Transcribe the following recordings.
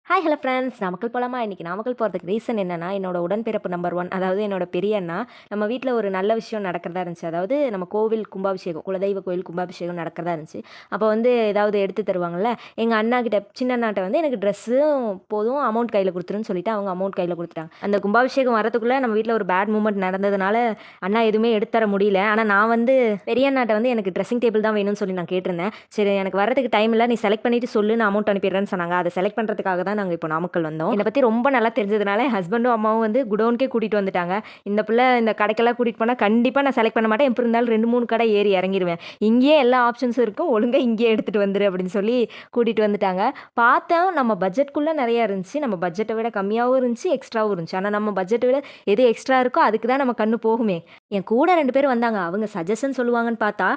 Hi hello friends, Namakkal போலாமா? இன்றைக்கி நாமக்கல் போகிறதுக்கு ரீசன் என்னென்னா, என்னோட உடன்பிறப்பு நம்பர் 1, அதாவது என்னோட பெரிய அண்ணா. நம்ம வீட்டில் ஒரு நல்ல விஷயம் நடக்கிறதா இருந்துச்சு. அதாவது நம்ம கோவில் கும்பாபிஷேகம், குலதெய்வ கோவில் கும்பாபிஷேகம் நடக்கிறதா இருந்துச்சு. அப்போ வந்து ஏதாவது எடுத்து தருவாங்கள்ல, எங்கள் அண்ணா கிட்ட, சின்ன அண்ணாட்ட வந்து எனக்கு ட்ரெஸ்ஸும் போதும், அமௌண்ட் கையில் கொடுத்துருன்னு சொல்லிட்டு அவங்க அமௌண்ட் கையில் கொடுத்துட்டாங்க. அந்த கும்பாபிஷேகம் வரதுக்குள்ளே நம்ம வீட்டில் ஒரு பேட் மூமெண்ட் நடந்ததுனால அண்ணா எதுவுமே எடுத்து தர முடியல. ஆனால் நான் வந்து பெரிய அண்ணாட்ட வந்து எனக்கு ட்ரெஸ்ஸிங் டேபிள் தான் வேணும்னு சொல்லி நான் கேட்டிருந்தேன். சரி, எனக்கு வரதுக்கு டைம் இல்லை, நீ செலக்ட் பண்ணிவிட்டு சொல்லு, நான் அமௌண்ட் அனுப்பிடுறேன்னு சொன்னாங்க. அதை செலக்ட் பண்ணுறதுக்காக தான் நாங்கள் இப்போ நாமக்கல் வந்தோம். என்னை பற்றி ரொம்ப நல்லா தெரிஞ்சதுனால ஹஸ்பண்டும் அம்மாவும் வந்து குடோனுக்கே கூட்டிகிட்டு வந்துட்டாங்க. இந்த பிள்ளை இந்த கடைக்கெல்லாம் கூட்டிகிட்டு போனால் கண்டிப்பாக நான் செலக்ட் பண்ண மாட்டேன், எப்படி இருந்தாலும் 2-3 கடை ஏறி இறங்கிடுவேன், இங்கேயே எல்லா ஆப்ஷன்ஸும் இருக்கும், ஒழுங்காக இங்கேயே எடுத்துகிட்டு வந்துரு அப்படின்னு சொல்லி கூட்டிகிட்டு வந்துட்டாங்க. பார்த்தோம், நம்ம பட்ஜெட்குள்ளே நிறையா இருந்துச்சு, நம்ம பட்ஜெட்டை விட கம்மியாகவும் இருந்துச்சு, எக்ஸ்ட்ராவும் இருந்துச்சு. ஆனால் நம்ம பட்ஜெட்டை விட எது எக்ஸ்ட்ரா இருக்கோ அதுக்கு தான் நம்ம கண்ணு போகுமே. என் கூட 2 பேர் வந்தாங்க. அவங்க சஜஷன் சொல்லுவாங்கன்னு பார்த்தா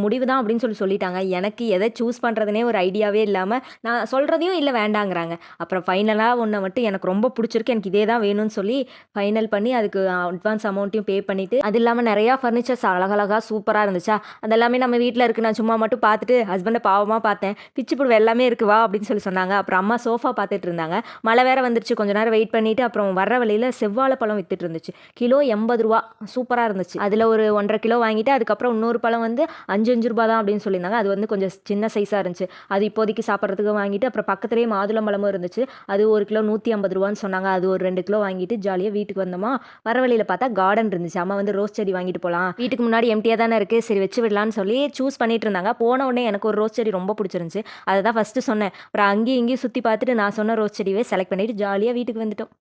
முடிவு தான் அப்படின்னு சொல்லிட்டாங்க. எனக்கு எதை சூஸ் பண்ணுறதுனே ஒரு ஐடியாவே இல்லாமல் நான் சொல்கிறதையும் இல்லை வேண்டாங்கிறாங்க. அப்புறம் ஃபைனலாக ஒன்றை மட்டும் எனக்கு ரொம்ப பிடிச்சிருக்கு, எனக்கு இதே தான் வேணும்னு சொல்லி ஃபைனல் பண்ணி அதுக்கு அட்வான்ஸ் அமௌண்ட்டையும் பே பண்ணிவிட்டு, அது இல்லாமல் நிறையா ஃபர்னிச்சர்ஸ் அழகழகாக சூப்பராக இருந்துச்சா, அதெல்லாமே நம்ம வீட்டில் இருக்குது. நான் சும்மா மட்டும் பார்த்துட்டு ஹஸ்பண்டை பாவமாக பார்த்தேன், பிச்சு புடுவ எல்லாமே இருக்குது வா அப்படின்னு சொன்னாங்க. அப்புறம் அம்மா சோஃபா பார்த்துட்டு இருந்தாங்க. மழை வேறு வந்துருச்சு, கொஞ்சம் நேரம் வெயிட் பண்ணிவிட்டு அப்புறம் வர்ற வழியில் செவ்வாழை பழம் வித்துட்டு இருந்துச்சு. கிலோ 80 ரூபா, சூப்பராக இருந்துச்சு. அதில் ஒரு 1.5 கிலோ வாங்கிட்டு அதுக்கப்புறம் இன்னொரு பழம் வந்து 5 ரூபா தான் அப்படின்னு சொல்லியிருந்தாங்க. அது வந்து கொஞ்சம் சின்ன சைஸாக இருந்துச்சு, அது இப்போதைக்கு சாப்பிட்றதுக்கு வாங்கிட்டு அப்புறம் பக்கத்துலேயே மாதுளம்பழமும் இருந்துச்சு, அது 1 கிலோ 150 ரூபான்னு சொன்னாங்க. அது ஒரு 2 கிலோ வாங்கிட்டு ஜாலியாக வீட்டுக்கு வந்தோமா. வர வழியில் பார்த்தா கார்டன் இருந்துச்சு. அம்மா வந்து ரோஸ் செடி வாங்கிட்டு போகலாம், வீட்டுக்கு முன்னாடி எம்டியாக தானே இருக்குது, சரி வச்சு விடலான்னு சொல்லி சூஸ் பண்ணிட்டு இருந்தாங்க. போன உடனே எனக்கு ஒரு ரோஸ் செடி ரொம்ப பிடிச்சிருந்துச்சு, அதை தான் ஃபஸ்ட்டு சொன்னேன். அப்புறம் அங்கேயும் இங்கேயும் சுற்றி பார்த்துட்டு நான் சொன்ன ரோஸ் செடியே செலக்ட் பண்ணிவிட்டு ஜாலியாக வீட்டுக்கு வந்துட்டோம்.